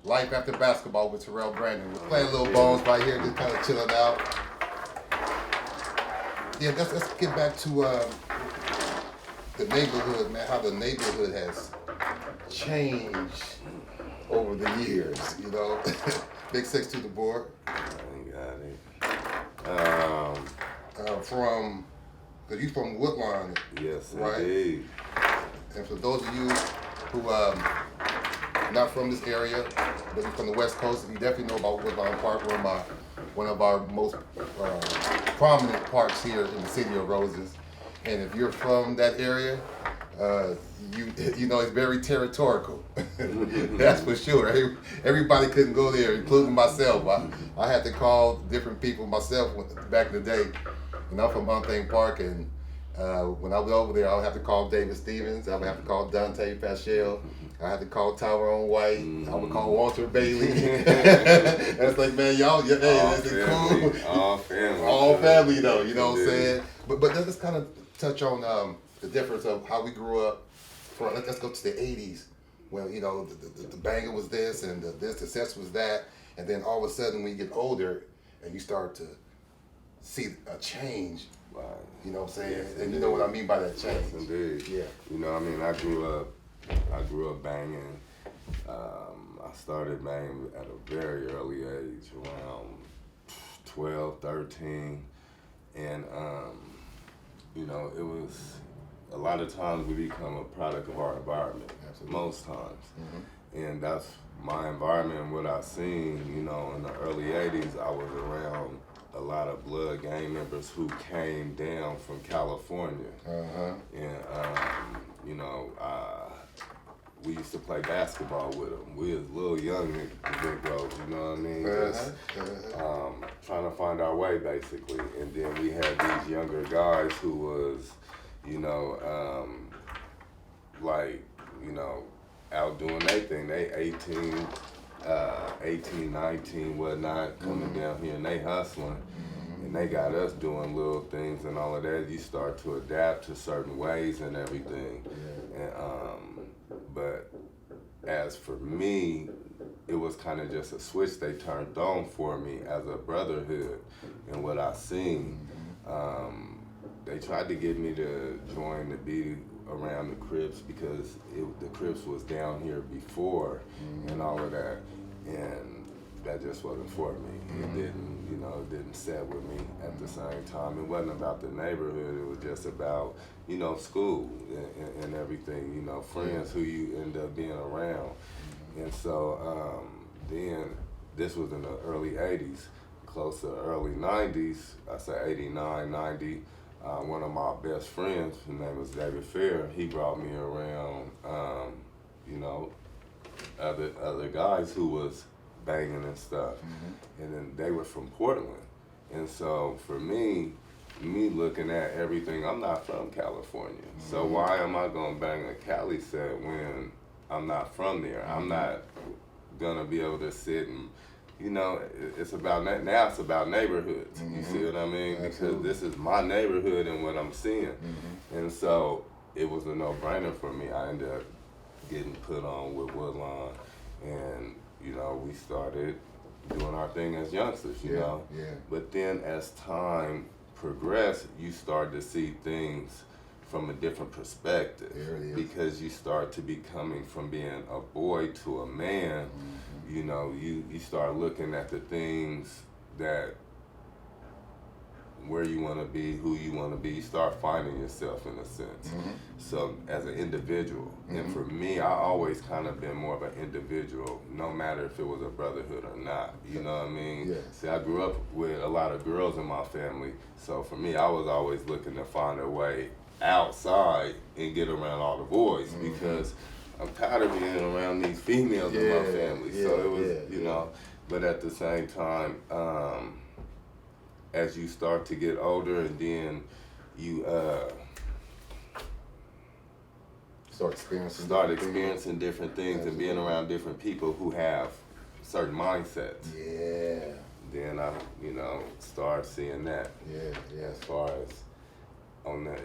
Life After Basketball with Terrell Brandon. We're playing little bones right here, just kind of chilling out. Yeah, let's get back to the neighborhood, man. How the neighborhood has changed over the years, you know. Big six to the board. I got it. From, because you from Woodlawn, Yes, right? indeed. And for those of you who not from this area, but you're from the West Coast, you definitely know about Woodlawn Park, one of our most prominent parks here in the city of Roses. And if you're from that area, you know it's very territorial. That's for sure. Everybody couldn't go there, including myself. I had to call different people myself back in the day. And I'm from Unthane Park, and when I was over there, I would have to call David Stevens. I would have to call Dante Paschal. I had to call Tyrone White. I would call Walter Bailey. And it's like, man, y'all, hey, this is cool. All family. All family, though. You know what I'm saying? But let's kind of touch on the difference of how we grew up. Let's go to the '80s, when you know the banger was this and the success was that, and then all of a sudden when you get older and you start to see a change. Right. You know what I'm saying? Yes, and you know what I mean by that change. Yes, indeed. Yeah. You know, I mean, I grew up banging. I started banging at a very early age, around 12, 13. And, you know, it was, a lot of times we become a product of our environment. Absolutely. Most times. Mm-hmm. And that's my environment and what I seen, you know, in the early 80s, I was around a lot of blood gang members who came down from California. Uh-huh. And, you know, we used to play basketball with them. We was little young Negroes, you know what I mean? Just, trying to find our way, basically. And then we had these younger guys who was, you know, like, you know, out doing their thing. They 18, 19, whatnot, coming down here and they hustling. And they got us doing little things and all of that. You start to adapt to certain ways and everything. And, but as for me, it was kind of just a switch they turned on for me as a brotherhood and what I seen. They tried to get me to join the be around the Crips because the Crips was down here before and all of that, and that just wasn't for me. It didn't, you know, it didn't set with me at the same time. It wasn't about the neighborhood. It was just about, you know, school and everything, you know, friends who you end up being around. And so then this was in the early 80s, close to the early 90s, I say 89, 90. One of my best friends, his name was David Fair, he brought me around, you know, other guys who was banging and stuff. And then they were from Portland. And so for me looking at everything, I'm not from California. So why am I gonna bang a Cali set when I'm not from there? I'm not gonna be able to sit and, you know, it's about, now it's about neighborhoods. You see what I mean? Because this is my neighborhood and what I'm seeing. And so it was a no-brainer for me. I ended up getting put on with Woodlawn, and, you know, we started doing our thing as youngsters, you know? But then as time progressed, you start to see things from a different perspective, because you start to be coming from being a boy to a man. You know, you start looking at the things that, where you want to be, who you want to be, you start finding yourself in a sense. So as an individual, and for me, I always kind of been more of an individual, no matter if it was a brotherhood or not, you know what I mean? See, I grew up with a lot of girls in my family, so for me, I was always looking to find a way outside and get around all the boys, because I'm tired of being around these females in my family. So it was, you know, but at the same time, as you start to get older, and then you start experiencing different things and being around different people who have certain mindsets. Then I, you know, start seeing that. As far as on the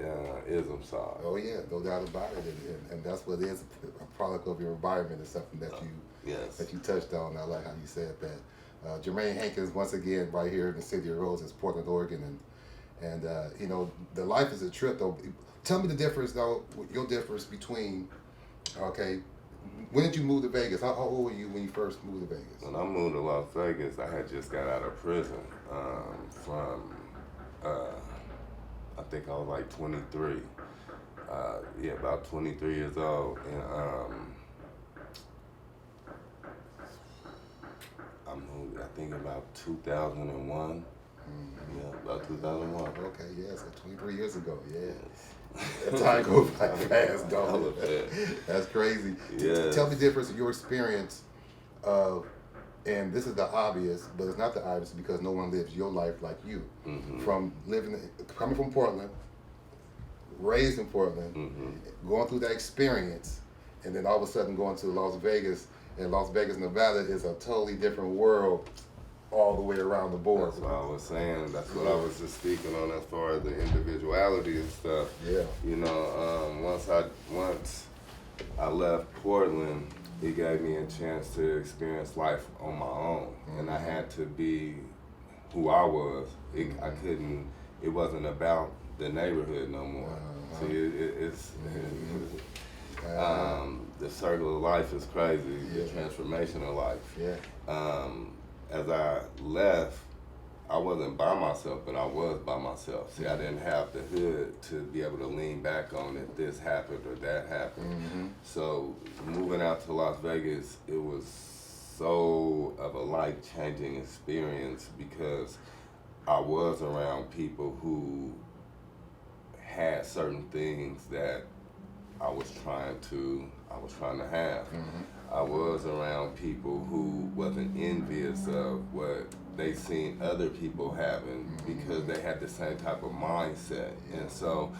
ism side. Oh yeah, no doubt about it, and that's what it is. A product of your environment is something that Yes. that you touched on. I like how you said that. Jermaine Hankins, once again, right here in the city of Roses, Portland, Oregon, and you know, the life is a trip. Though, tell me the difference, though, your difference between, okay, when did you move to Vegas? How old were you when you first moved to Vegas? When I moved to Las Vegas, I had just got out of prison from, I think I was like 23. Yeah, about 23 years old. And I moved, I think about 2001. Yeah, about 2001. Okay, yeah, so 23 years ago, yeah. That time goes by fast, don't it? That's crazy. Yeah. Tell me the difference of your experience of, and this is the obvious, but it's not the obvious because no one lives your life like you. From coming from Portland, raised in Portland, going through that experience, and then all of a sudden going to Las Vegas, and Las Vegas, Nevada is a totally different world all the way around the board. That's what I was saying. That's what I was just speaking on as far as the individuality and stuff. Yeah. You know, once I left Portland, it gave me a chance to experience life on my own, and I had to be who I was. I couldn't. It wasn't about the neighborhood no more. See, it's the circle of life is crazy. The transformation of life. Yeah. As I left, I wasn't by myself, but I was by myself. See, I didn't have the hood to be able to lean back on if this happened or that happened. So moving out to Las Vegas, it was so of a life-changing experience because I was around people who had certain things that I was trying to have. I was around people who wasn't envious of what they seen other people having because they had the same type of mindset. And so,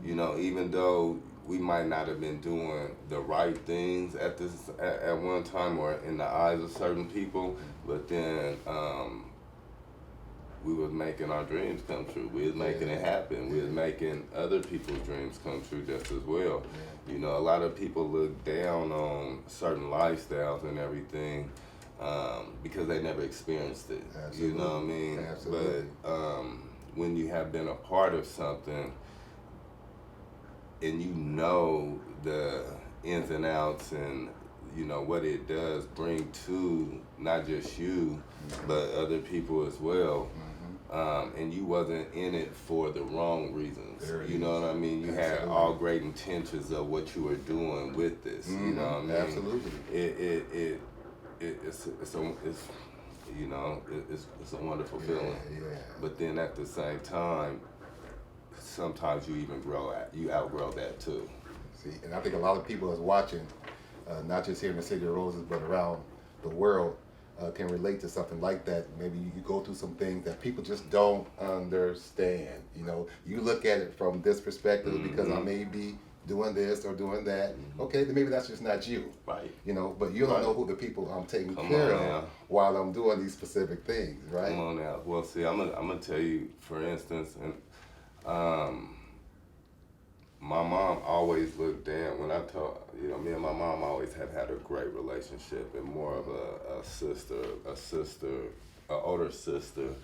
you know, even though we might not have been doing the right things at one time or in the eyes of certain people, but then we was making our dreams come true. We was making it happen. We was making other people's dreams come true just as well. You know, a lot of people look down on certain lifestyles and everything because they never experienced it. Absolutely. You know what I mean? Absolutely. But when you have been a part of something and you know the ins and outs and you know what it does bring to not just you but other people as well, and you wasn't in it for the wrong reasons. You know what I mean? You had all great intentions of what you were doing with this. You know what I mean? Absolutely. It's you know, it's a wonderful feeling. Yeah. But then at the same time, sometimes you outgrow that too. See, and I think a lot of people that's watching, not just here in the City of Roses, but around the world, can relate to something like that. Maybe you go through some things that people just don't understand. You know, you look at it from this perspective because I may be doing this or doing that. Okay, then maybe that's just not you. Right. You know, but you don't know who the people I'm taking care of while I'm doing these specific things, right? Come on now. Well, see, I'm gonna tell you, for instance, and my mom always looked down when I told, you know, me and my mom always have had a great relationship and more of an older sister,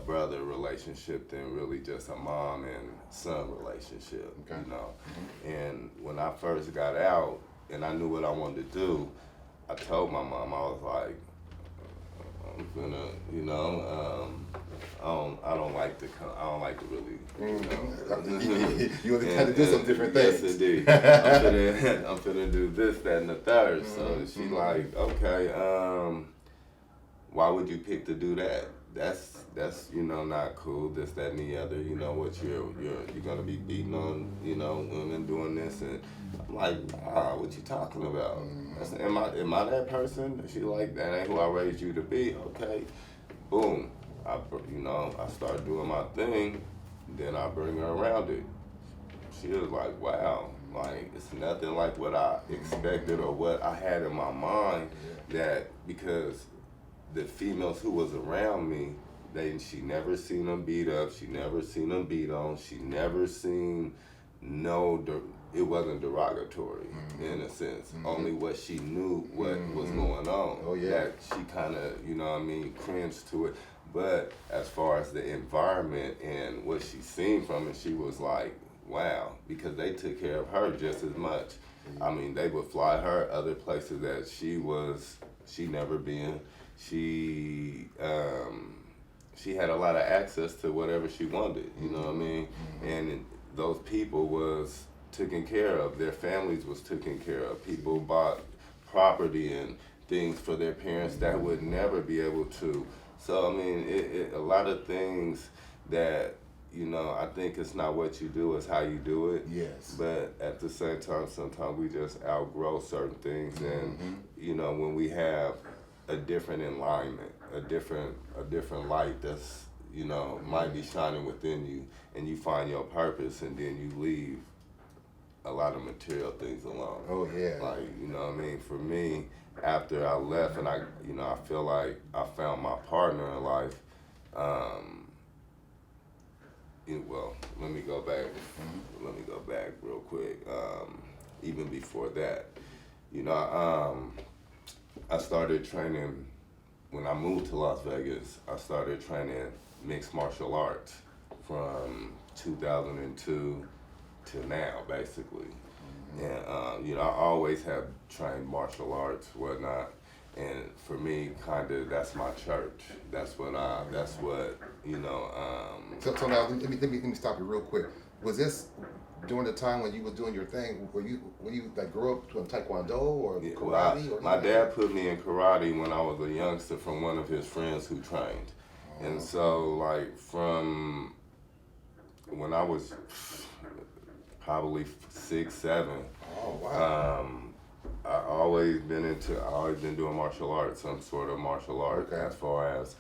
brother relationship than really just a mom and son relationship, you know. And when I first got out and I knew what I wanted to do, I told my mom, I was like, I'm gonna, you know, I don't like to really, you know. You want to kind of do some different things. Yes, indeed. I'm finna do this, that, and the third. So she like, okay, why would you pick to do that? That's you know, not cool. This, that, and the other. You know what you're gonna be beating on, you know, women doing this, and I'm like, what you talking about? I said, am I that person? She like, that ain't who I raised you to be. Okay, boom. I start doing my thing. Then I bring her around it. She was like, wow, like it's nothing like what I expected or what I had in my mind. That because the females who was around me, she never seen them beat up. She never seen them beat on. She never seen it wasn't derogatory in a sense. Only what she knew what was going on. Oh, yeah. That she kind of, you know what I mean, cringed to it. But as far as the environment and what she seen from it, she was like, wow, because they took care of her just as much. I mean, they would fly her other places that she never been. She had a lot of access to whatever she wanted, you know what I mean? And those people was taken care of. Their families was taken care of. People bought property and things for their parents that would never be able to. So, I mean, a lot of things that, you know, I think it's not what you do, it's how you do it. Yes. But at the same time, sometimes we just outgrow certain things. And, you know, when we have a different alignment, a different light that's, you know, might be shining within you, and you find your purpose, and then you leave a lot of material things alone. Oh, yeah. Like, you know what I mean? For me, after I left and I feel like I found my partner in life, well, let me go back. Let me go back real quick. Even before that, you know, I started training when I moved to Las Vegas. I started training mixed martial arts from 2002 to now, basically. And you know, I always have trained martial arts, whatnot. And for me, kind of, that's my church. That's what you know. So now let me stop you real quick. Was this during the time when you were doing your thing? Were you like grow up doing taekwondo or karate? Well, my dad put me in karate when I was a youngster from one of his friends who trained, and so like from when I was probably 6, 7. Oh wow. I always been doing martial arts, some sort of martial art. Okay. As far as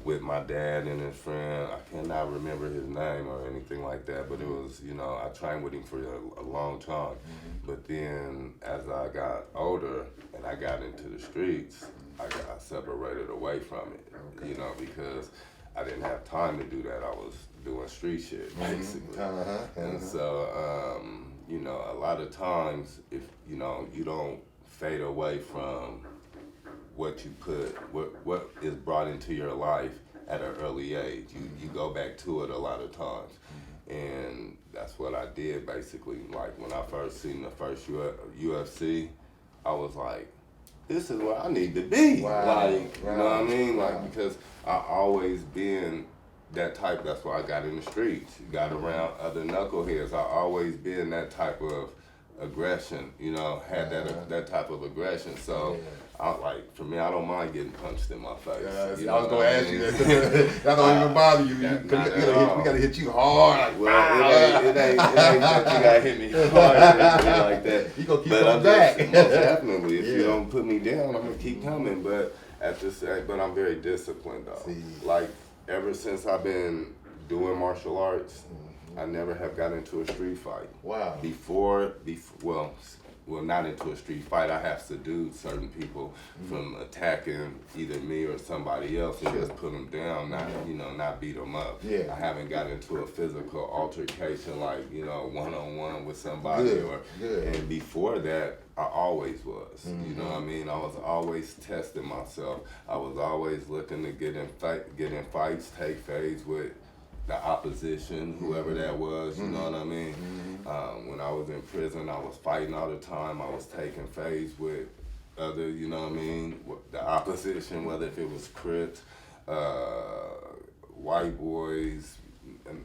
with my dad and his friend, I cannot remember his name or anything like that, but it was, you know, I trained with him for a long time. But then as I got older and I got into the streets, I separated away from it, you know, because I didn't have time to do that. I was doing street shit, basically. And so, you know, a lot of times, if, you know, you don't fade away from what you put, what is brought into your life at an early age, you go back to it a lot of times. And that's what I did, basically. Like, when I first seen the first UFC, I was like, this is where I need to be. Wow. Like, you know what I mean? Like, because I always been that type. That's why I got in the streets, got around other knuckleheads. I always been that type of aggression, you know, had that type of aggression. So, for me, I don't mind getting punched in my face. I was gonna ask you that. That don't even bother you. We gotta hit you hard. Like, well, it ain't that you gotta hit me hard like that. You gonna keep but coming back. Most definitely, if you don't put me down, I'm gonna keep coming. But but I'm very disciplined though. See. Like, ever since I've been doing martial arts, I never have got into a street fight. Wow. Before, well, not into a street fight. I have subdued certain people from attacking either me or somebody else and just put them down, not beat them up. Yeah. I haven't got into a physical altercation like, you know, one-on-one with somebody. Good. And before that, I always was. You know what I mean? I was always testing myself. I was always looking to get in fights, take fades with the opposition, whoever that was, you know what I mean? When I was in prison, I was fighting all the time. I was taking fades with other, you know what I mean, the opposition, whether if it was Crips, white boys,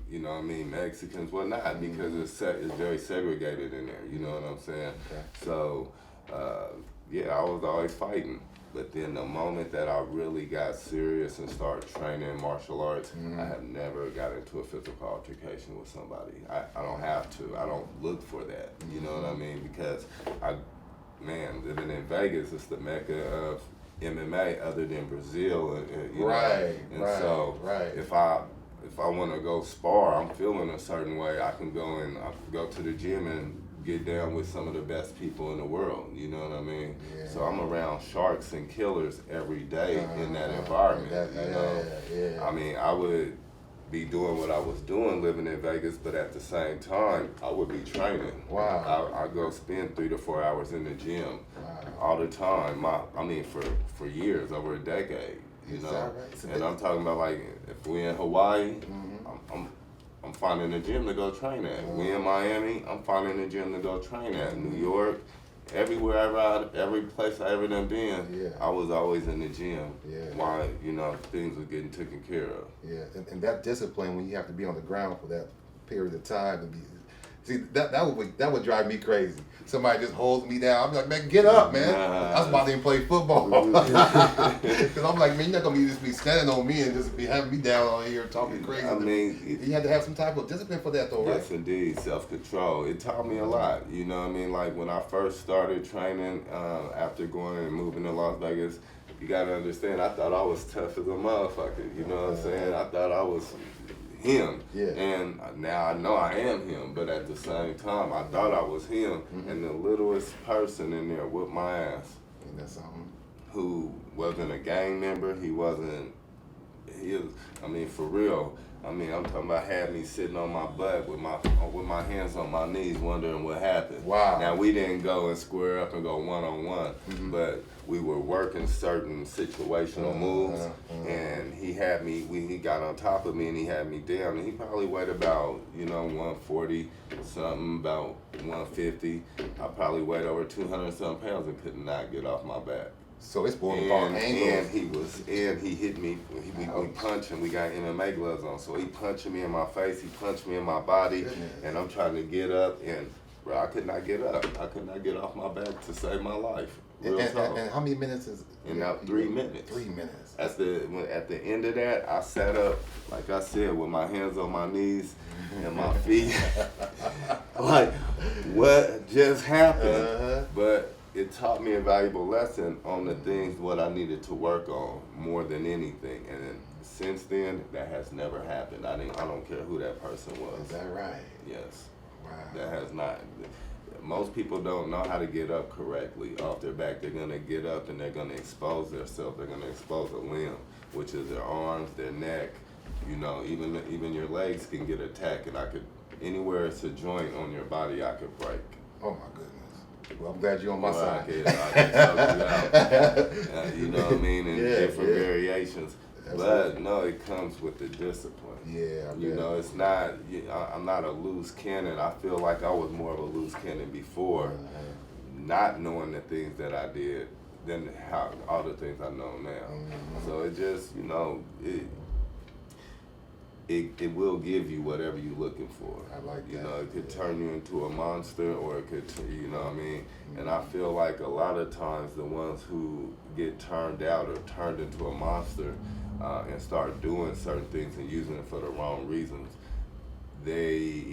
you know what I mean, Mexicans, whatnot, because it's very segregated in there, you know what I'm saying? Okay. So, I was always fighting. But then the moment that I really got serious and started training martial arts, I have never got into a physical altercation with somebody. I don't have to. I don't look for that. You know what I mean? Because living in Vegas is the mecca of MMA other than Brazil. So if I want to go spar, I'm feeling a certain way, I can go to the gym and get down with some of the best people in the world, you know what I mean? Yeah. So I'm around sharks and killers every day in that environment, you know? I mean, be doing what I was doing living in Vegas, but at the same time, I would be training. Wow. I go spend 3 to 4 hours in the gym Wow. all the time. For years, over a decade, you Is know. that right? So and I'm talking about like if we in Hawaii, Mm-hmm. I'm finding a gym to go train at. We in Miami, I'm finding a gym to go train at. New York, every place I ever done been, Yeah. I was always in the gym. Yeah. Why, things were getting taken care of. Yeah, and that discipline when you have to be on the ground for that period of time to be, see that would drive me crazy. Somebody just holds me down. I'm like, man, get up, man. I was about to even play football. Because I'm like, man, you're not gonna just be standing on me and just be having me down on here talking crazy. I mean, you had to have some type of discipline for that, though, right? Yes, indeed, self-control. It taught me a lot. You know what I mean? Like when I first started training, after going and moving to Las Vegas, you gotta understand, I thought I was tough as a motherfucker. You know what I'm saying? I thought I was him. Yeah. And now I know I am him, but at the same time, I thought I was him. And the littlest person in there whooped my ass. And that's something. Who wasn't a gang member. For real. I'm talking about had me sitting on my butt with my hands on my knees wondering what happened. Wow. Now we didn't go and square up and go one-on-one, but we were working certain situational moves, and he had me, he got on top of me and he had me down, and he probably weighed about, 140 something, about 150. I probably weighed over 200 something pounds and could not get off my back. So it's more about angles. And he hit me. We punched and we got MMA gloves on. So he punching me in my face. He punched me in my body. Goodness. And I'm trying to get up, and bro, I could not get up. I could not get off my back to save my life. Real talk. And how many minutes is? In about 3 minutes. 3 minutes. At the end of that, I sat up, like I said, with my hands on my knees and my feet. Like, what just happened? But it taught me a valuable lesson on the things what I needed to work on more than anything. And then, since then, that has never happened. I don't care who that person was. Is that right? Yes. Wow. That has not. Most people don't know how to get up correctly off their back. They're gonna get up and they're gonna expose themselves. They're gonna expose a limb, which is their arms, their neck. Even your legs can get attacked, and anywhere it's a joint on your body, I could break. Oh my goodness. Well, I'm glad you're on my side. I can help you out. You know what I mean? And different variations. Absolutely. But no, it comes with the discipline. Yeah. It's not, I'm not a loose cannon. I feel like I was more of a loose cannon before, not knowing the things that I did than all the things I know now. So it just, it will give you whatever you're looking for. I like that. It could turn you into a monster, or it could, you know what I mean? And I feel like a lot of times the ones who get turned out or turned into a monster and start doing certain things and using it for the wrong reasons, they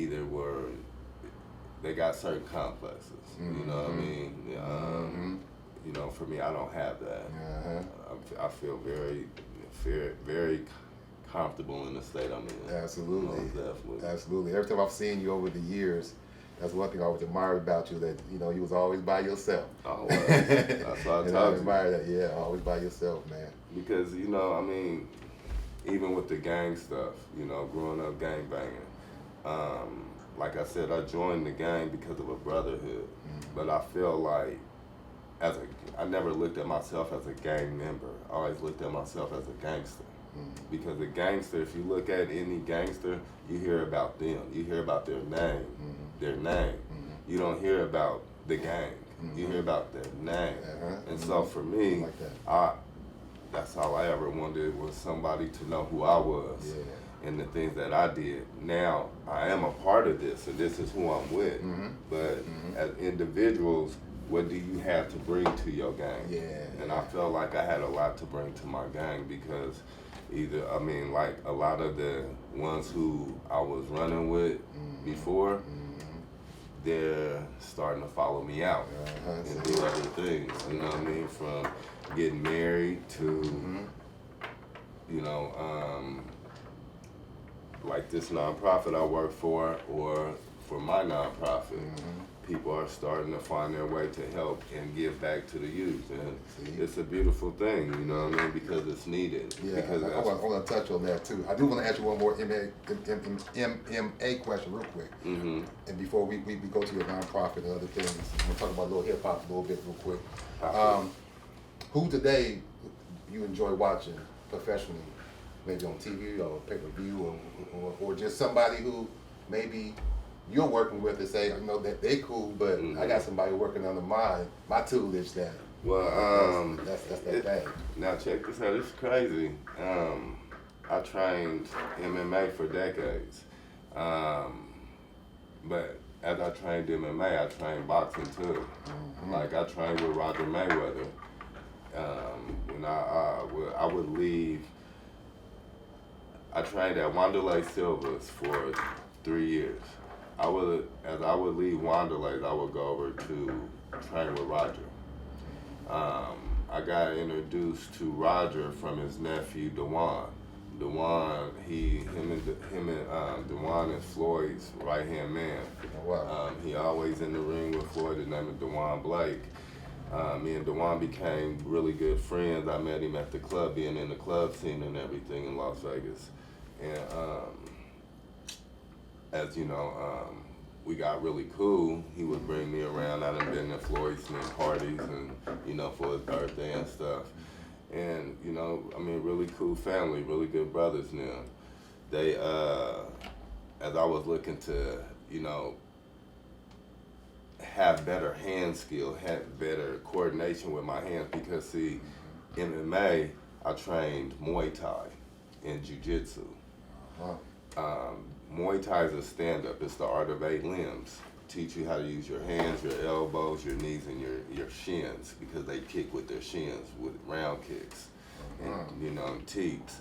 got certain complexes. You know what I mean? For me, I don't have that. I feel very comfortable in the state I'm in. Absolutely. Definitely. Absolutely. Every time I've seen you over the years, that's one thing I always admired about you, that you was always by yourself. Oh, well, that's what I and I admire that. Yeah, always by yourself, man. Because even with the gang stuff, growing up gang banging, like I said, I joined the gang because of a brotherhood. But I feel like I never looked at myself as a gang member. I always looked at myself as a gangster. Because a gangster, if you look at any gangster, you hear about them. You hear about their name. You don't hear about the gang. You hear about their name. And so for me, that's all I ever wanted, was somebody to know who I was and the things that I did. Now, I am a part of this, and this is who I'm with. But as individuals, what do you have to bring to your gang? And I felt like I had a lot to bring to my gang, because like a lot of the ones who I was running with before, they're starting to follow me out and do other things. You know what I mean? From getting married to, like this nonprofit I work for, or for my nonprofit. people are starting to find their way to help and give back to the youth, and See? it's a beautiful thing, you know what I mean? Because it's needed. Yeah, Because I want to touch on that too. I do want to ask you one more MMA question real quick. Mm-hmm. And before we go to your nonprofit and other things, I'm going to talk about a little hip hop a little bit real quick. Who today you enjoy watching professionally, maybe on TV or pay-per-view or just somebody who maybe you're working with and say, I know that they cool, but I got somebody working under my tutelage that that's that thing. Now check this out. It's crazy. I trained MMA for decades, but as I trained MMA, I trained boxing too. Like I trained with Roger Mayweather. When I would leave, I trained at Wanderlei Silva's for 3 years. As I would leave Wanderlei, I would go over to train with Roger. I got introduced to Roger from his nephew Dewan. Dewan, him and Dewan is Floyd's right hand man. Wow. He always in the ring with Floyd. His name is Dewan Blake. Me and Dewan became really good friends. I met him at the club, being in the club scene and everything in Las Vegas. And as you know, we got really cool. He would bring me around. I done been to Floyd's parties and, you know, for his birthday and stuff. And, you know, I mean, really cool family, really good brothers now. They, as I was looking to, you know, have better hand skill, have better coordination with my hands, because see, MMA, I trained Muay Thai and Jiu Jitsu. Muay Thai is a stand-up. It's the art of 8 limbs. Teach you how to use your hands, your elbows, your knees, and your shins, because they kick with their shins with round kicks, and, you know, teeps,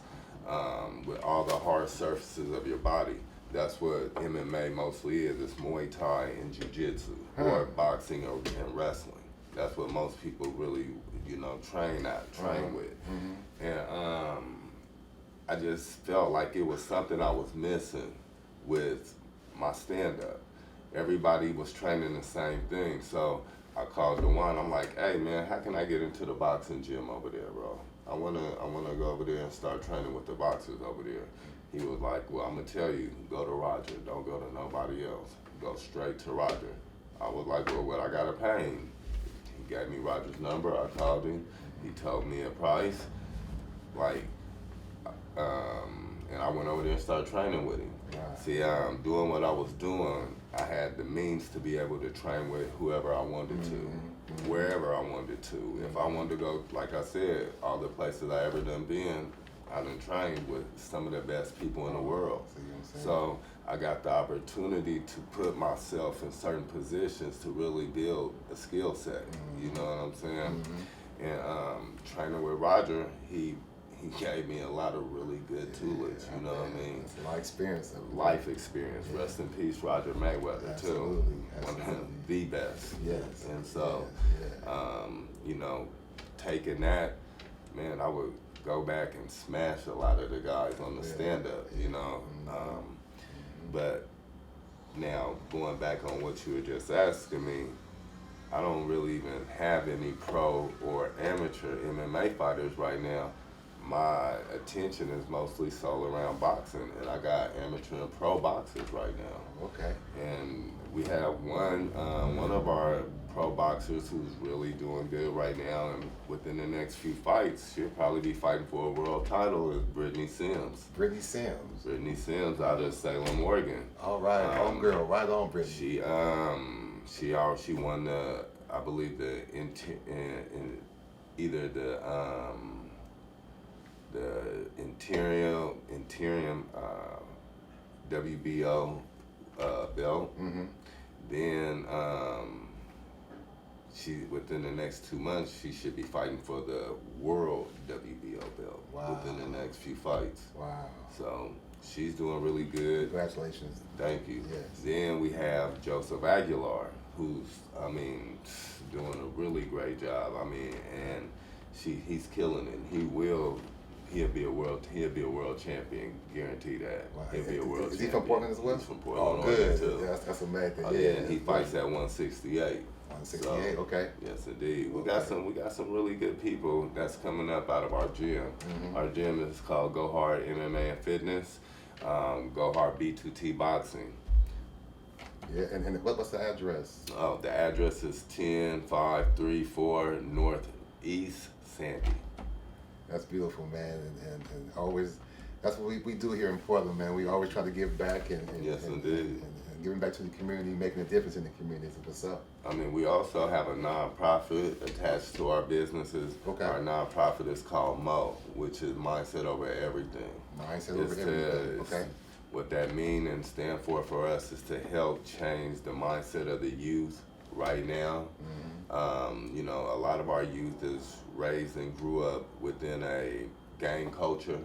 with all the hard surfaces of your body. That's what MMA mostly is. It's Muay Thai and Jiu Jitsu, or boxing and wrestling. That's what most people really, you know, train with. And I just felt like it was something I was missing with my stand-up. Everybody was training the same thing, so I called Dewan. I'm like, hey man, how can I get into the boxing gym over there, bro? I wanna go over there and start training with the boxers over there. He was like, well, I'm gonna tell you, go to Roger. Don't go to nobody else. Go straight to Roger. I was like, well, what I gotta pay him? He gave me Roger's number. I called him. He told me a price. Like, and I went over there and started training with him. See, doing what I was doing, I had the means to be able to train with whoever I wanted to, wherever I wanted to. If I wanted to go, like I said, all the places I ever done been, I done trained with some of the best people in the world. So I got the opportunity to put myself in certain positions to really build a skill set. You know what I'm saying? And training with Roger, he gave me a lot of really good tutelage, you know what I mean? It's life experience. Life experience. Rest in peace, Roger Mayweather, too. One of the best. Yes. And so, you know, taking that, man, I would go back and smash a lot of the guys on the stand-up, you know? But now, going back on what you were just asking me, I don't really even have any pro or amateur MMA fighters right now. My attention is mostly sold around boxing, and I got amateur and pro boxers right now. Okay. And we have one of our pro boxers who's really doing good right now, and within the next few fights, she'll probably be fighting for a world title, is Brittany Sims. Brittany Sims. Brittany Sims out of Salem, Oregon. All right, homegirl, right on, Brittany. She won the, I believe either the interim WBO belt. Then she, within the next 2 months, she should be fighting for the world WBO belt. Within the next few fights. Wow. So she's doing really good. Congratulations. Thank you. Yes. Then we have Joseph Aguilar, who's, I mean, doing a really great job. I mean, and he's killing it. He'll be a world champion. Guarantee that. Wow. He'll be a world champion. Is he from Portland as well? He's from Portland, Oh, Oregon, good. too. Yeah, that's amazing. Oh, yeah, and he fights at 168. 168. Okay. Yes, indeed. We got some really good people that's coming up out of our gym. Our gym is called Go Hard MMA and Fitness. Go Hard B2T Boxing. Yeah, and what's the address? Oh, the address is 10534 Northeast Sandy. That's beautiful, man, and always, that's what we do here in Portland, man. We always try to give back and Yes, and indeed. giving back to the community, making a difference in the community. So what's up? I mean, we also have a nonprofit attached to our businesses. Okay. Our nonprofit is called MO, which is Mindset Over Everything. Mindset Over Everything. Okay. What that mean and stand for us is to help change the mindset of the youth right now. You know, a lot of our youth is raised and grew up within a gang culture.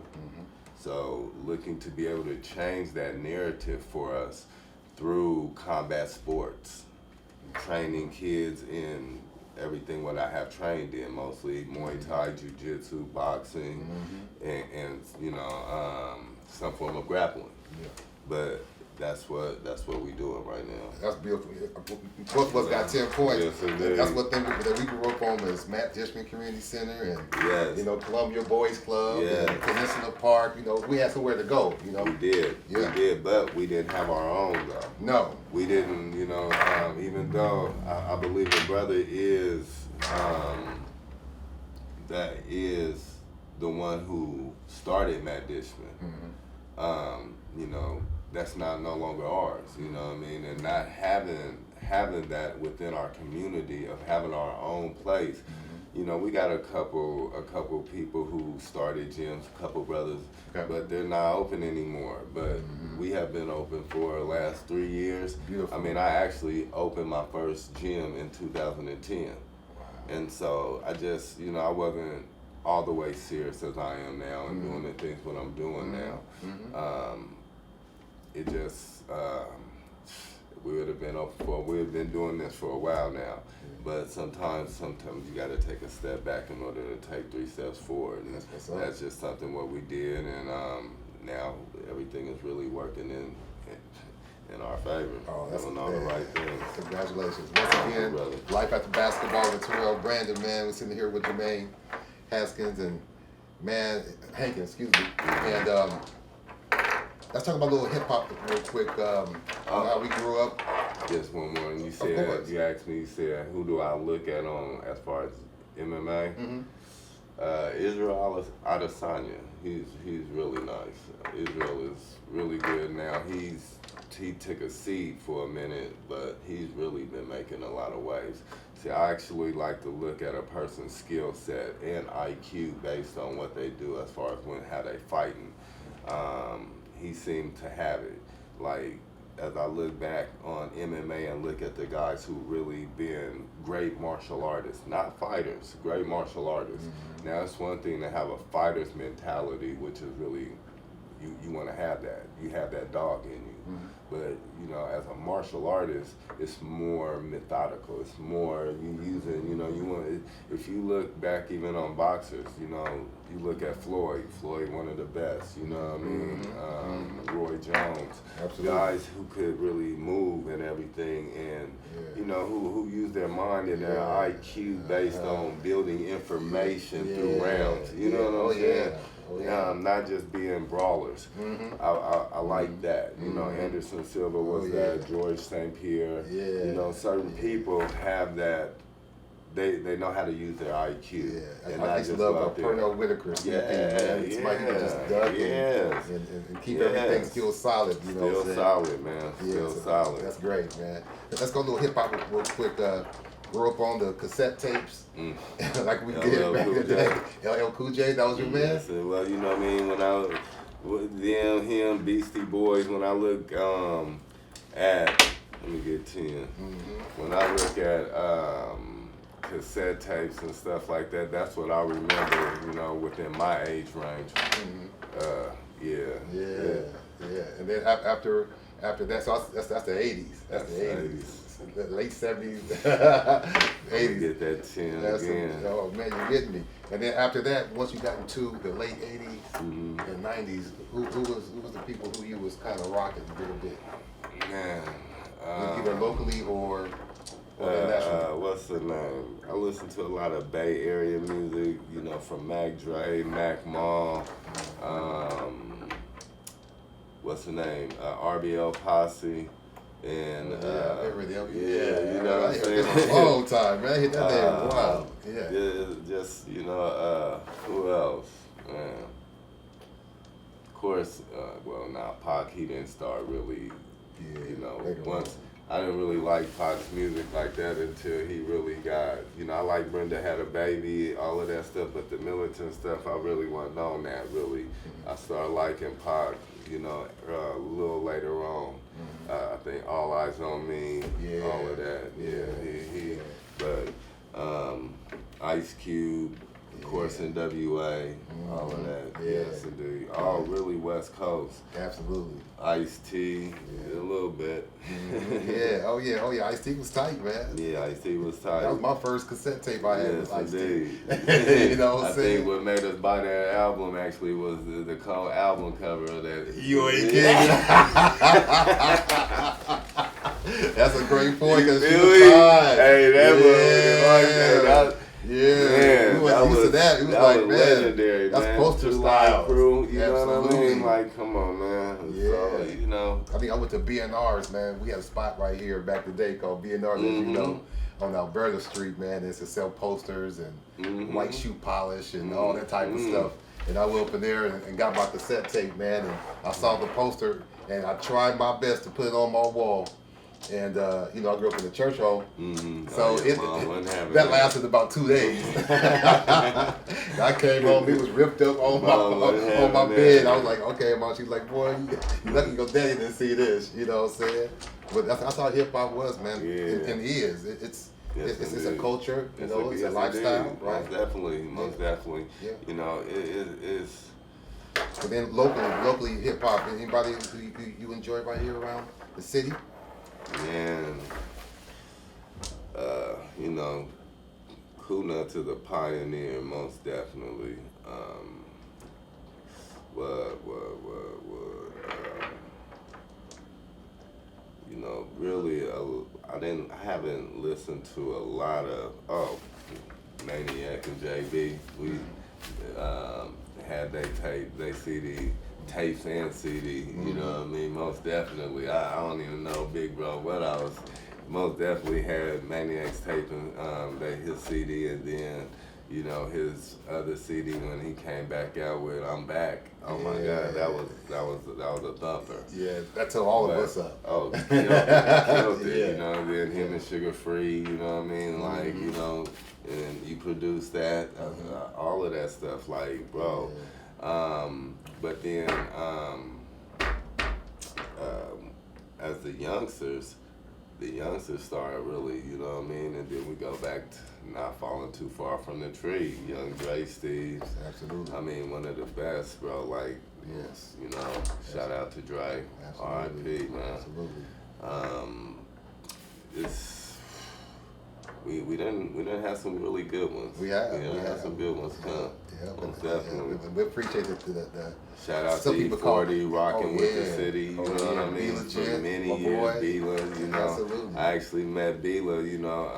So looking to be able to change that narrative for us through combat sports, training kids in everything what I have trained in, mostly Muay Thai, Jiu-Jitsu, boxing, and you know, some form of grappling. Yeah. But that's what we doing right now. That's beautiful. Both of us got 10 points. Yes, indeed. That's what thing that we grew up on is Matt Dishman Community Center and Yes. you know, Columbia Boys Club Yes. and Peninsula Park. You know, we had somewhere to go. You know, We did, but we didn't have our own though. No. We didn't, you know, even though I believe the brother is, that is the one who started Matt Dishman. You know, that's no longer ours, you know what I mean? And not having that within our community of having our own place. You know, we got a couple people who started gyms, a couple brothers, but they're not open anymore. But we have been open for the last 3 years. Beautiful. I mean, I actually opened my first gym in 2010. Wow. And so I just, you know, I wasn't all the way serious as I am now and doing the things what I'm doing now. It just, we've been doing this for a while now. But sometimes you got to take a step back in order to take 3 steps forward. And that's just something what we did, and now everything is really working in our favor. Oh, that's doing all the right things. Congratulations. Once again, brother. Life After Basketball with Terrell Brandon, man. We're sitting here with Jermaine Haskins and Hankins, excuse me. And let's talk about a little hip hop real quick. How we grew up. Just one more. And you asked me, you said, who do I look at on as far as MMA? Israel Adesanya. He's really nice. Israel is really good now. He took a seat for a minute, but he's really been making a lot of waves. See, I actually like to look at a person's skill set and IQ based on what they do as far as how they fighting. He seemed to have it. Like, as I look back on MMA and look at the guys who really been great martial artists, not fighters, great martial artists. Now, it's one thing to have a fighter's mentality, which is really, you want to have that. You have that dog in you. But, you know, as a martial artist, it's more methodical. It's more, you using, you know, if you look back even on boxers, you know, you look at Floyd, one of the best, you know what I mean? Roy Jones. Absolutely. Guys who could really move and everything, and, you know, who use their mind and their IQ based on building information through rounds. You know what I'm saying? Not just being brawlers. I like that. You know, Anderson Silva was that, George St. Pierre. You know, certain people have that. They know how to use their IQ. And I just love Pernell Whitaker. Somebody who just duck and keep everything still solid. You know, still solid, man. Still solid. That's great, man. Let's go a little hip hop real quick. Grew up on the cassette tapes, like we did back in the day. LL Cool J, that was your man? Yes, well, you know what I mean? When I was with them, him, Beastie Boys, when I look at, let me get 10. When I look at cassette tapes and stuff like that, that's what I remember, you know, within my age range. Yeah. And then after that, so that's the 80s. That's the 80s. the late 70s, I'm 80s. gonna get that 10 again. Oh man, you're getting me. And then after that, once you got into the late 80s Mm-hmm. and 90s, who was the people who you was kind of rocking a little bit? Man, Either locally or internationally. what's the name? I listen to a lot of Bay Area music, you know, from Mac Dre, Mac Mall, what's the name? RBL Posse, and you know what I'm saying? It's a long time, man. I hit that damn wow. Just you know, who else? Man. Of course, well, now Pac, he didn't start really, you know, once. I didn't really like Pac's music like that until he really got, you know, I like Brenda Had a Baby, all of that stuff, but the militant stuff, I really wasn't on that, really. I started liking Pac, you know, a little later on. I think All Eyes on Me, all of that, but Ice Cube, of course, NWA, all of that, yes indeed. All really West Coast. Absolutely. Ice-T, a little bit. Oh yeah, Ice-T was tight, man. Yeah, Ice-T was tight. That was my first cassette tape I had with Yes, Ice-T. indeed. You know what I'm I saying? think what made us buy that album actually was the album cover of that. You ain't kidding. That's a great point, because she was tight. Hey, that was man, we wasn't used to that. It was like, man, legendary, that's man. poster Two style. Live Crew, you know what I Absolutely. mean? Like, come on, man. So, you know. I think I went to B&R's, man. We had a spot right here back in the day called B&R's, as you know, on Alberta Street, man. It's to sell posters and white shoe polish and all that type of stuff. And I went up in there and got my cassette tape, man, and I saw the poster, and I tried my best to put it on my wall. And you know, I grew up in the church home, so that lasted about 2 days. I came home, it was ripped up on my bed. I was like, okay, Mom. She's like, boy, you lucky your daddy didn't see this. You know what I'm saying? But that's how hip hop was, man, and is. It's a culture, you know, it's a lifestyle, right? Most definitely. Yeah. You know, it's. But then locally hip hop. Anybody who you enjoy right here around the city? Man, you know, Kuna to the Pioneer, most definitely. You know, really, I haven't listened to a lot of, Maniac and JB. We had they CD. Tapes and CD, you know what I mean? Most definitely. I don't even know, Big Bro, what I was. Most definitely had Maniac's taping his CD, and then, you know, his other CD when he came back out with I'm Back. Oh my God, that was a thumper. Yeah, that took all of us up. Oh, killed it, you know, and then him and Sugar Free, you know what I mean? Like, you know, and you produced that, all of that stuff, like, bro. But then, as the youngsters started really, you know what I mean? And then we go back to Not Falling Too Far from the Tree, Young Dre, Steve. Absolutely. I mean, one of the best, bro. Like, yes. You know, shout out to Dre. R.I.P., man. Absolutely. We didn't have some really good ones. We have some good ones come. Yeah, definitely. We appreciate the shout out to E40, rocking with the city. You know what I mean? Bila For many years, Bila. You know, absolutely. I actually met Bila. You know,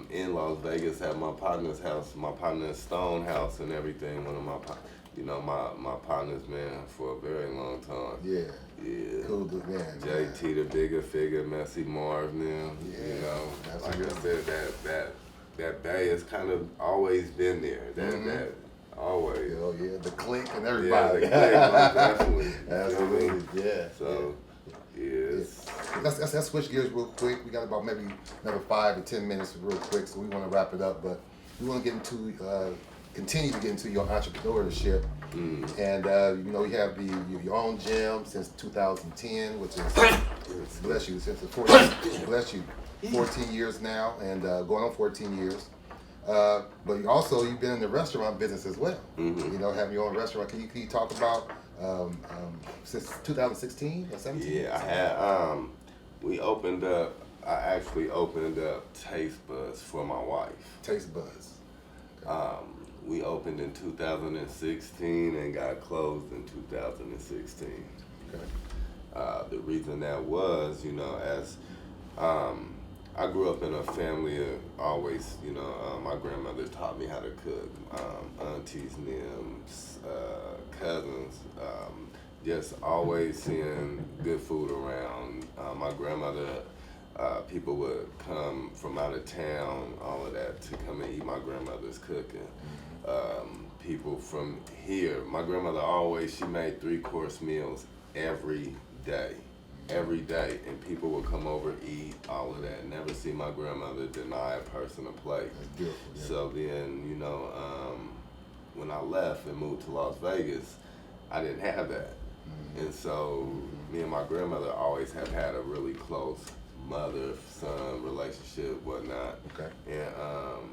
in Las Vegas at my partner's house, my partner's Stone house and everything. One of my partners, man, for a very long time. Yeah. Yeah. Cool dude, man. JT, the bigger figure, Messy Marv, now. Yeah. You know, absolutely. like I said, that Bay has kind of always been there. That always. Oh yeah, the clique and everybody. Yeah, the clique, definitely. Absolutely. Yeah. So, yes. Let's switch gears real quick. We got about maybe another 5 to 10 minutes real quick, so we want to wrap it up. But we want to get into, continue to get into your entrepreneurship. And you know, you have your own gym since 2010, which is bless you, since 14 years now, and going on 14 years. But you've been in the restaurant business as well. You know, having your own restaurant. Can you talk about since 2016 or 17? Yeah, I had. We opened up I actually opened up Taste Buds for my wife. Taste Buds. We opened in 2016 and got closed in 2016. Okay. The reason that was, as I grew up in a family of always, my grandmother taught me how to cook. Aunties, nims, cousins, just always seeing good food around. My grandmother, people would come from out of town, all of that, to come and eat my grandmother's cooking. People from here, my grandmother she made 3-course meals every day. Every day, and people would come over, eat, all of that. Never see my grandmother deny a person a plate. That's beautiful. Yeah. So then, when I left and moved to Las Vegas, I didn't have that. And so me and my grandmother always have had a really close mother-son relationship, whatnot. Okay. And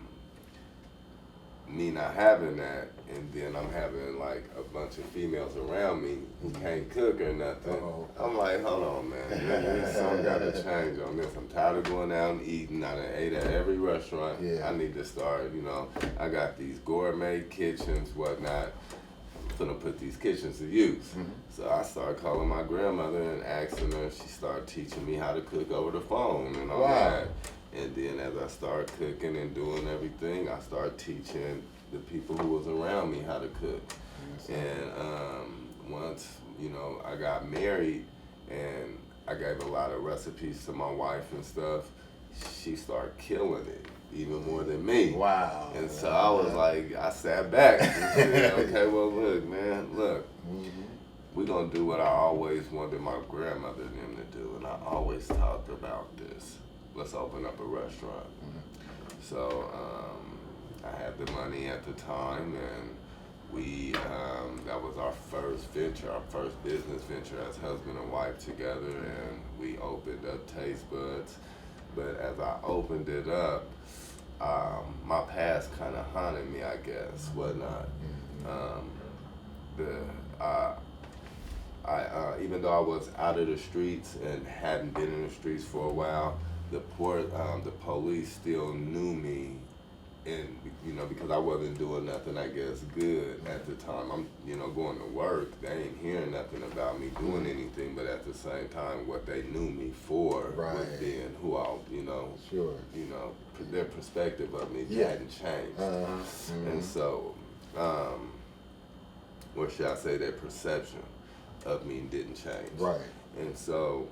me not having that, and then I'm having like a bunch of females around me who can't cook or nothing. Uh-oh. I'm like, hold on, man. Something got to change on this. I'm tired of going out and eating. I done ate at every restaurant. Yeah. I need to start, I got these gourmet kitchens, whatnot. I'm gonna put these kitchens to use. So I started calling my grandmother and asking her. She started teaching me how to cook over the phone and all that. And then as I started cooking and doing everything, I started teaching the people who was around me how to cook. And once, I got married and I gave a lot of recipes to my wife and stuff, she started killing it, even more than me. Wow. And so I was like, I sat back and said, okay, well, look, man, we're going to do what I always wanted my grandmother and them to do. And I always talked about this. Let's open up a restaurant. So I had the money at the time, and we that was our first venture, our first business venture as husband and wife together, and we opened up Taste Buds. But as I opened it up, my past kind of haunted me, I guess, whatnot. Even though I was out of the streets and hadn't been in the streets for a while, the police still knew me, and because I wasn't doing nothing, I guess, good at the time. I'm going to work. They ain't hearing nothing about me doing anything, but at the same time, what they knew me for was being who I, Sure. Their perspective of me hadn't changed, and so, or should I say, their perception of me didn't change. Right. And so,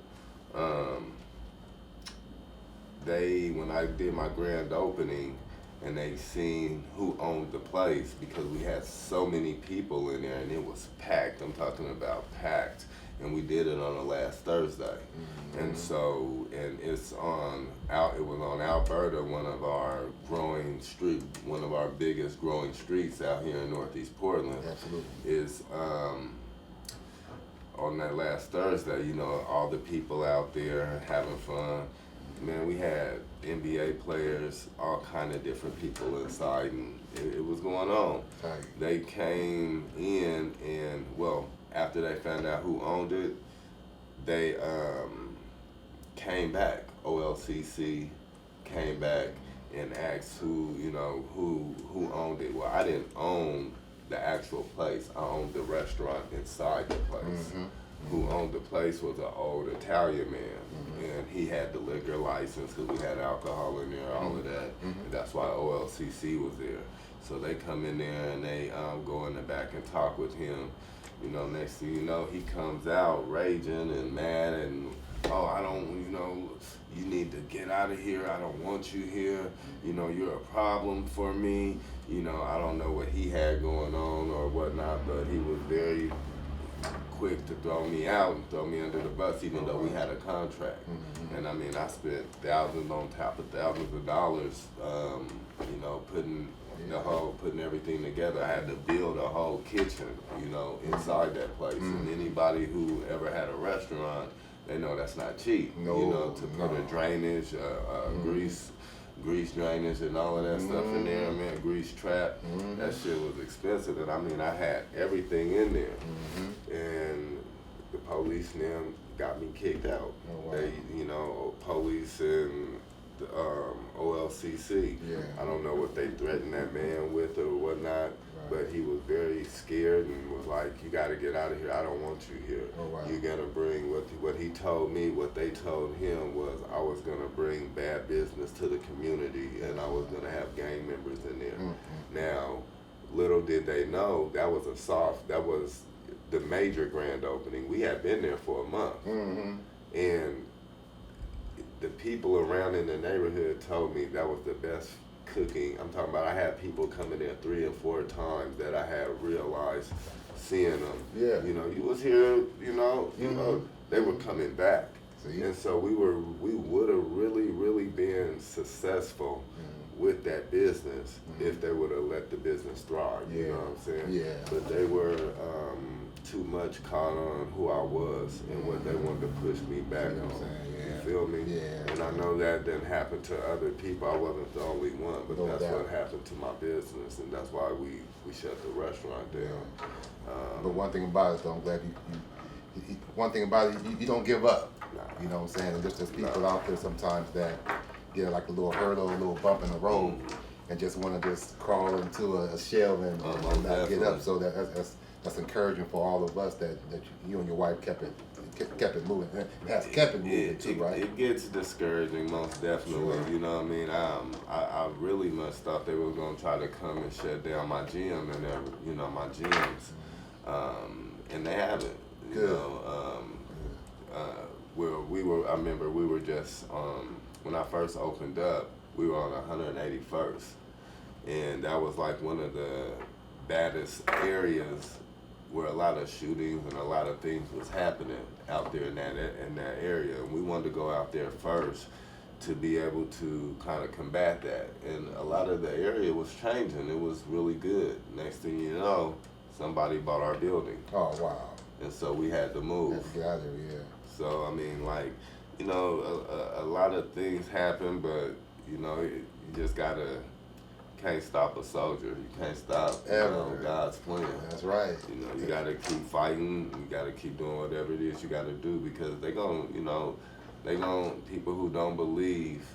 when I did my grand opening and they seen who owned the place, because we had so many people in there and it was packed. I'm talking about packed. And we did it on the last Thursday. And so, and it was on Alberta, one of our biggest growing streets out here in Northeast Portland. Absolutely. Is on that last Thursday, all the people out there having fun. Man, we had NBA players, all kind of different people inside, and it was going on. Right. They came in, and after they found out who owned it, they came back. OLCC came back and asked who owned it. Well, I didn't own the actual place. I owned the restaurant inside the place. Who owned the place was an old Italian man, and he had the liquor license because we had alcohol in there, all of that, and that's why OLCC was there. So they come in there and they go in the back and talk with him. Next thing you know, he comes out raging and mad and, I don't, you need to get out of here. I don't want you here. You're a problem for me. I don't know what he had going on or whatnot, but he was very quick to throw me out and throw me under the bus, even though we had a contract. And I mean, I spent thousands on top of thousands of dollars, putting everything together. I had to build a whole kitchen, inside that place. And anybody who ever had a restaurant, they know that's not cheap. To put a drainage, grease drainage and all of that stuff in there, man, grease trap. That shit was expensive. And I mean, I had everything in there. And the police now got me kicked out. Oh, wow. They, you know, police and the OLCC. Yeah. I don't know what they threatened that man with or whatnot, but he was very scared and was like, "You got to get out of here. I don't want you here. Oh, wow. You got to bring what he told me. What they told him was I was gonna bring bad business to the community, and I was gonna have gang members in there." Mm-hmm. Now, little did they know that was that was the major grand opening. We had been there for a month, Mm-hmm. and the people around in the neighborhood told me that was the best cooking. I'm talking about I had people coming there 3 and 4 times that I had realized seeing them. Yeah. You know, you was here, you know, they were coming back. See? And so we would have really been successful with that business if they would have let the business thrive. Yeah. You know what I'm saying? Yeah. But they were too much caught on who I was and what they wanted to push me back You know what I'm on. saying? Yeah. You feel me? Yeah. And I know that didn't happen to other people. I wasn't the only one, but No that's doubt. what happened to my business, and that's why we shut the restaurant down. But one thing about it, though, I'm glad one thing about it, you don't give up. Nah. You know what I'm saying? And there's people out there sometimes that get like a little hurdle, a little bump in the road, and just want to just crawl into a shell and not get up. So that's encouraging for all of us that you and your wife kept it moving. It has kept it moving too, right? It gets discouraging, most definitely. Sure. You know what I mean? I really much thought they were gonna try to come and shut down my gym and my gyms, and they haven't. You Good. know, I remember we were just when I first opened up, we were on 181st, and that was like one of the baddest areas where a lot of shootings and a lot of things was happening out there in that area. And we wanted to go out there first to be able to kind of combat that. And a lot of the area was changing. It was really good. Next thing you know, somebody bought our building. Oh, wow. And so we had to move. That's got it, yeah. So, I mean, like, you know, a lot of things happen, but, you know, you just can't stop a soldier. You can't stop God's plan. That's right. You know, you gotta keep fighting. You gotta keep doing whatever it is you gotta do, because people who don't believe,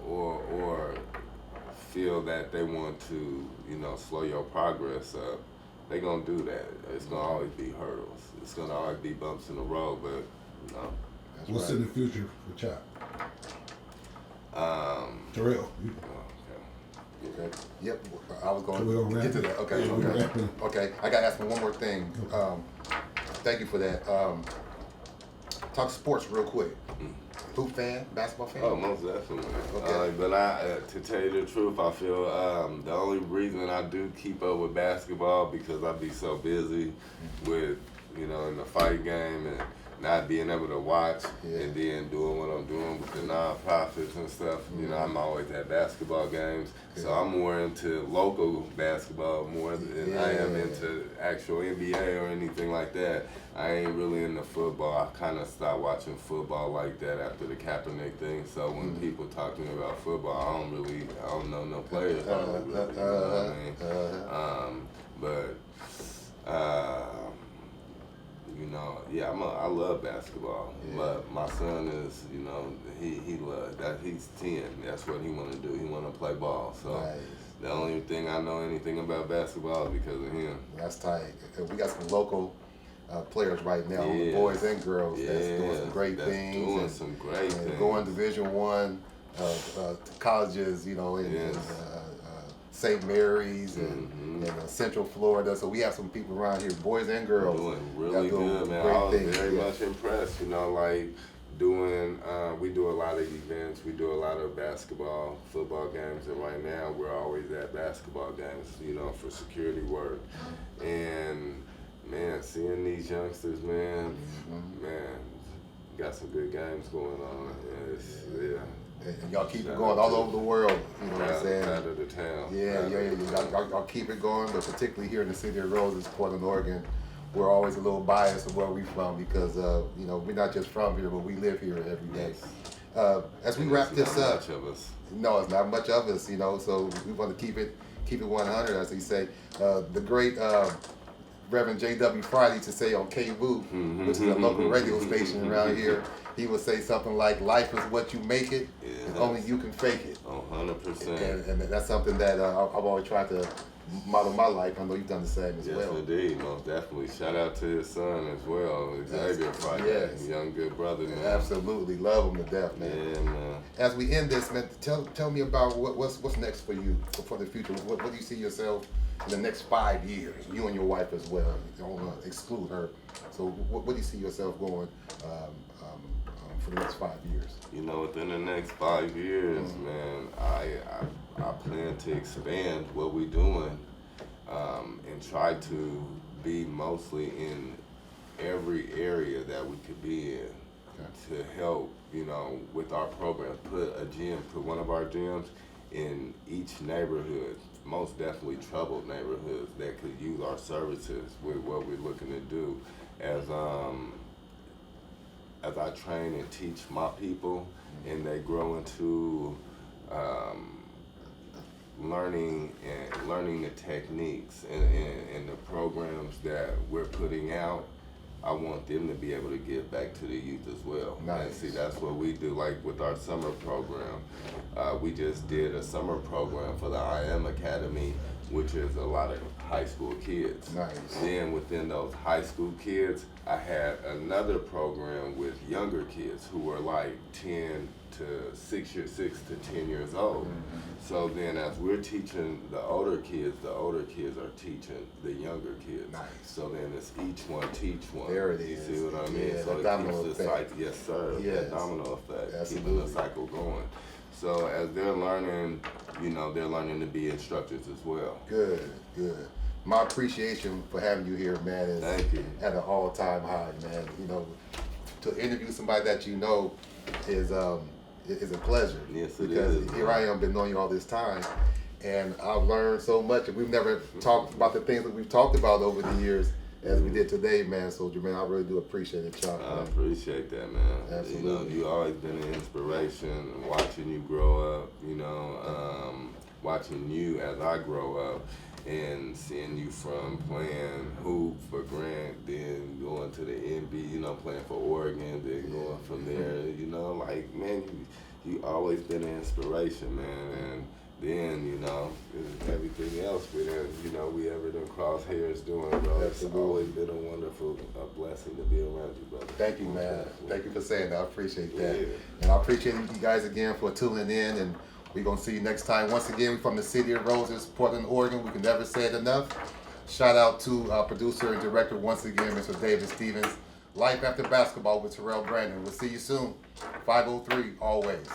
or feel that they want to, slow your progress up, they gonna do that. It's gonna always be hurdles. It's gonna always be bumps in the road, but, That's What's right. in the future for Chock? Terrell. Okay. Yep. I was So we going gonna to get to wrap that. it? Okay. Yeah, we Okay. wrapping. Okay. I got to ask him one more thing. Thank you for that. Talk sports real quick. Hoop fan, basketball fan. Oh, most definitely. Okay. But to tell you the truth, I feel the only reason I do keep up with basketball because I be so busy with, in the fight game and not being able to watch and then doing what I'm doing with the nonprofits and stuff. I'm always at basketball games. So I'm more into local basketball more than I am into actual NBA or anything like that. I ain't really into football. I kind of stopped watching football like that after the Kaepernick thing. So when people talk to me about football, I don't know no players. I don't really, you know what I mean? I love basketball. But my son is, he loves that. He's 10. That's what he want to do. He want to play ball. So Nice. the only thing I know anything about basketball is because of him. That's tight. We got some local players right now, boys and girls, that's doing some great things. And going Division I colleges, in St. Mary's and Central Florida. So we have some people around here, boys and girls. Doing really good, man. I was very much impressed. We do a lot of events. We do a lot of basketball, football games, and right now we're always at basketball games, for security work. And man, seeing these youngsters, man, got some good games going on. And y'all keep it going all over the world, you know what I'm saying? Out of the town. Y'all keep it going, but particularly here in the city of Roses, Portland, Oregon, we're always a little biased of where we're from because, we're not just from here, but we live here every day. As we wrap this up, no, it's not much of us, so we want to keep it 100, as they say. The great Reverend J.W. Friday to say on KVU, which is a local radio station around here. He would say something like, "Life is what you make it, and only you can fake it." 100%. And that's something that I've always tried to model my life. I know you've done the same as well. Yes, indeed, most definitely. Shout out to his son as well, Xavier Friday, young good brother, man. Absolutely, love him to death, man. Yeah, man. As we end this, man, tell me about what's next for you for the future. What do you see yourself in the next 5 years? You and your wife as well. You don't want to exclude her. So what do you see yourself going for the next 5 years? You know, within the next 5 years, man, I plan to expand what we're doing and try to be mostly in every area that we could be in to help, you know, with our program. Put one of our gyms in each neighborhood, most definitely troubled neighborhoods that could use our services with what we're looking to do. As I train and teach my people and they grow into learning the techniques and the programs that we're putting out, I want them to be able to give back to the youth as well. Nice. And see, that's what we do, like with our summer program. We just did a summer program for the I Am Academy, which is a lot of high school kids. Nice. Then within those high school kids, I had another program with younger kids who were like 6 to 10 years old. So then as we're teaching the older kids are teaching the younger kids. Nice. So then it's each one teach one. There it you is. You see what I mean? Yeah, so the it domino keeps the effect. cycle, yes sir, Yes. the domino effect, Absolutely. keeping the cycle going. So as they're learning, you know, they're learning to be instructors as well. Good. My appreciation for having you here, man, is Thank you. at an all-time high, man. You know, to interview somebody that you know is a pleasure. Yes, it because is, here man. I am, been knowing you all this time, and I've learned so much. And we've never talked about the things that we've talked about over the years as we did today, man. So, Jermaine, I really do appreciate it, Chock. I appreciate that, man. Absolutely. You know, you always been an inspiration, watching you grow up, you know, watching you as I grow up and seeing you from playing hoop for Grant, then going to the NBA, you know, playing for Oregon, then going from there, you know, like, man, you always been an inspiration, man. And then, you know, everything else you know, we ever done crosshairs doing, bro. It's always been a wonderful blessing to be around you, brother. Thank you, man. Thank you for saying that. I appreciate that. Yeah. And I appreciate you guys again for tuning in. And we're going to see you next time. Once again, we're from the city of Roses, Portland, Oregon. We can never say it enough. Shout out to our producer and director once again, Mr. David Stevens. Life After Basketball with Terrell Brandon. We'll see you soon. 503 always.